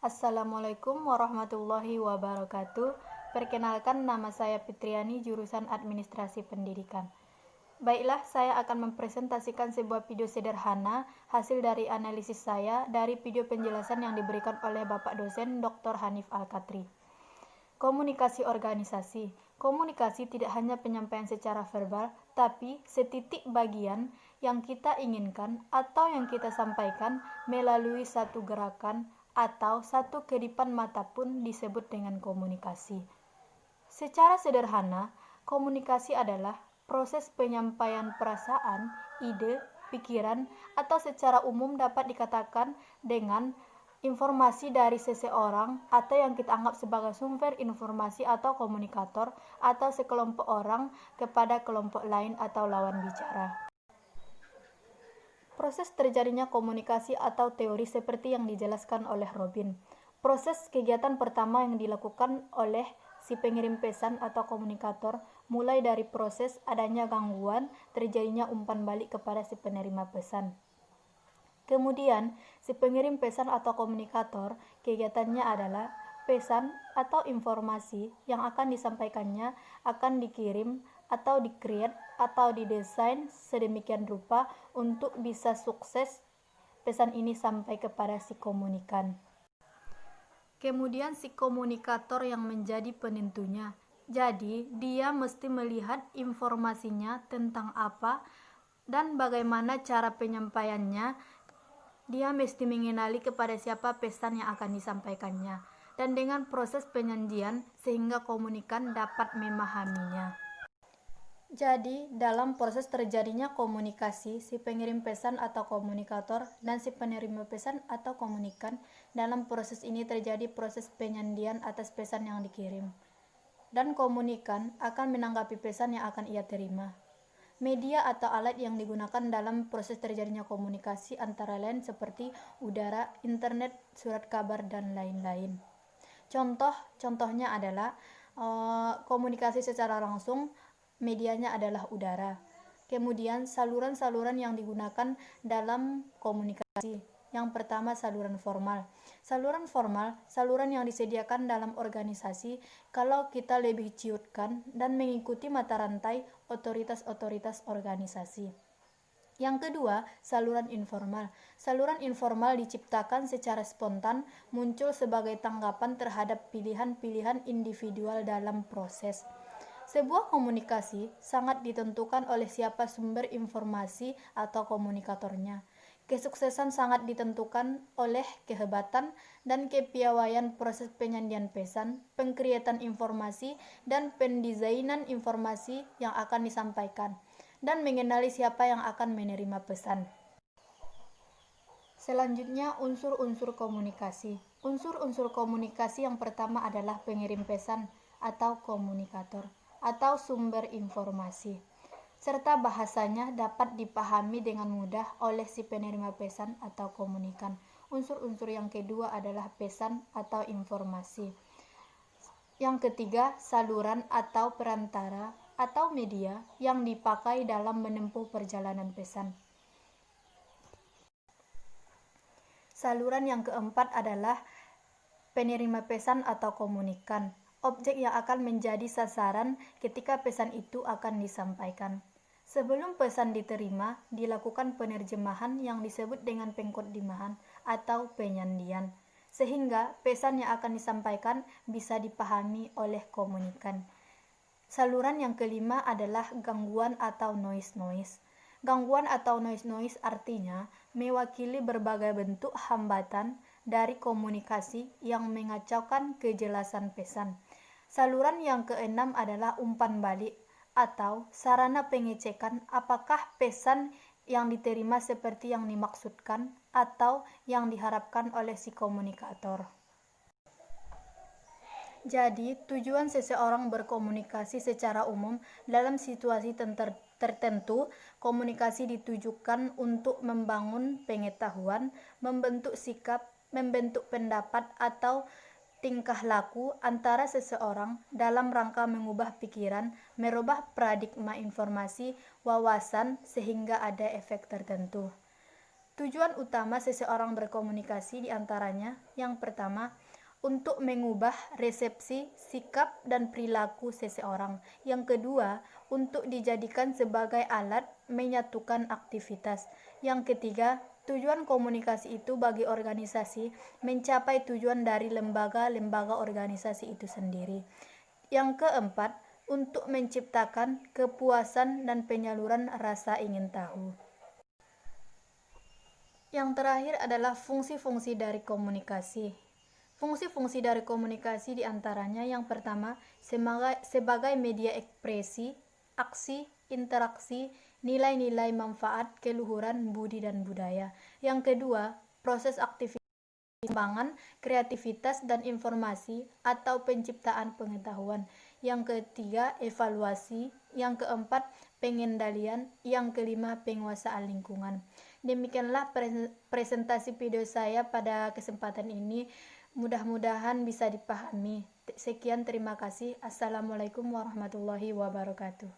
Assalamualaikum warahmatullahi wabarakatuh. Perkenalkan, nama saya Fitriani, jurusan Administrasi Pendidikan. Baiklah, saya akan mempresentasikan sebuah video sederhana hasil dari analisis saya dari video penjelasan yang diberikan oleh Bapak dosen Dr. Hanif Al-Katri. Komunikasi organisasi. Komunikasi tidak hanya penyampaian secara verbal, tapi setitik bagian yang kita inginkan atau yang kita sampaikan melalui satu gerakan atau satu kedipan mata pun disebut dengan komunikasi. Secara sederhana, komunikasi adalah proses penyampaian perasaan, ide, pikiran, atau secara umum dapat dikatakan dengan informasi dari seseorang atau yang kita anggap sebagai sumber informasi atau komunikator atau sekelompok orang kepada kelompok lain atau lawan bicara. Proses terjadinya komunikasi atau teori seperti yang dijelaskan oleh Robin. Proses kegiatan pertama yang dilakukan oleh si pengirim pesan atau komunikator mulai dari proses adanya gangguan, terjadinya umpan balik kepada si penerima pesan. Kemudian, si pengirim pesan atau komunikator kegiatannya adalah pesan atau informasi yang akan disampaikannya akan dikirim atau di-create atau didesain sedemikian rupa untuk bisa sukses pesan ini sampai kepada si komunikan. Kemudian si komunikator yang menjadi penentunya. Jadi, dia mesti melihat informasinya tentang apa dan bagaimana cara penyampaiannya. Dia mesti mengenali kepada siapa pesan yang akan disampaikannya dan dengan proses penyajian sehingga komunikan dapat memahaminya. Jadi, dalam proses terjadinya komunikasi, si pengirim pesan atau komunikator dan si penerima pesan atau komunikan, dalam proses ini terjadi proses penyandian atas pesan yang dikirim. Dan komunikan akan menanggapi pesan yang akan ia terima. Media atau alat yang digunakan dalam proses terjadinya komunikasi antara lain seperti udara, internet, surat kabar, dan lain-lain. Contohnya adalah komunikasi secara langsung, medianya adalah udara. Kemudian saluran-saluran yang digunakan dalam komunikasi. Yang pertama, saluran formal. Saluran formal, saluran yang disediakan dalam organisasi kalau kita lebih ciutkan dan mengikuti mata rantai otoritas-otoritas organisasi. Yang kedua, saluran informal. Saluran informal diciptakan secara spontan, muncul sebagai tanggapan terhadap pilihan-pilihan individual dalam proses. Sebuah komunikasi sangat ditentukan oleh siapa sumber informasi atau komunikatornya. Kesuksesan sangat ditentukan oleh kehebatan dan kepiawaian proses penyajian pesan, pengkreatan informasi, dan pendesainan informasi yang akan disampaikan, dan mengenali siapa yang akan menerima pesan. Selanjutnya, unsur-unsur komunikasi. Unsur-unsur komunikasi yang pertama adalah pengirim pesan atau komunikator atau sumber informasi, serta bahasanya dapat dipahami dengan mudah oleh si penerima pesan atau komunikan. Unsur-unsur yang kedua adalah pesan atau informasi. Yang ketiga, saluran atau perantara atau media yang dipakai dalam menempuh perjalanan pesan. Saluran yang keempat adalah penerima pesan atau komunikan, objek yang akan menjadi sasaran ketika pesan itu akan disampaikan. Sebelum pesan diterima, dilakukan penerjemahan yang disebut dengan pengkodimahan atau penyandian, sehingga pesan yang akan disampaikan bisa dipahami oleh komunikan. Saluran yang kelima adalah gangguan atau noise. Gangguan atau noise artinya mewakili berbagai bentuk hambatan dari komunikasi yang mengacaukan kejelasan pesan. Saluran yang keenam adalah umpan balik atau sarana pengecekan apakah pesan yang diterima seperti yang dimaksudkan atau yang diharapkan oleh si komunikator. Jadi, tujuan seseorang berkomunikasi secara umum dalam situasi tertentu, komunikasi ditujukan untuk membangun pengetahuan, membentuk sikap, membentuk pendapat atau tingkah laku antara seseorang dalam rangka mengubah pikiran, merubah paradigma informasi, wawasan, sehingga ada efek tertentu. Tujuan utama seseorang berkomunikasi diantaranya, yang pertama, untuk mengubah resepsi, sikap, dan perilaku seseorang. Yang kedua, untuk dijadikan sebagai alat menyatukan aktivitas. Yang ketiga, tujuan komunikasi itu bagi organisasi mencapai tujuan dari lembaga-lembaga organisasi itu sendiri. Yang keempat, untuk menciptakan kepuasan dan penyaluran rasa ingin tahu. Yang terakhir adalah fungsi-fungsi dari komunikasi. Fungsi-fungsi dari komunikasi diantaranya yang pertama, sebagai media ekspresi, aksi, interaksi, nilai-nilai manfaat, keluhuran, budi, dan budaya. Yang kedua, proses aktivitas pengembangan, kreativitas, dan informasi atau penciptaan pengetahuan. Yang ketiga, evaluasi. Yang keempat, pengendalian. Yang kelima, penguasaan lingkungan. Demikianlah presentasi video saya pada kesempatan ini. Mudah-mudahan bisa dipahami. Sekian, terima kasih. Assalamualaikum warahmatullahi wabarakatuh.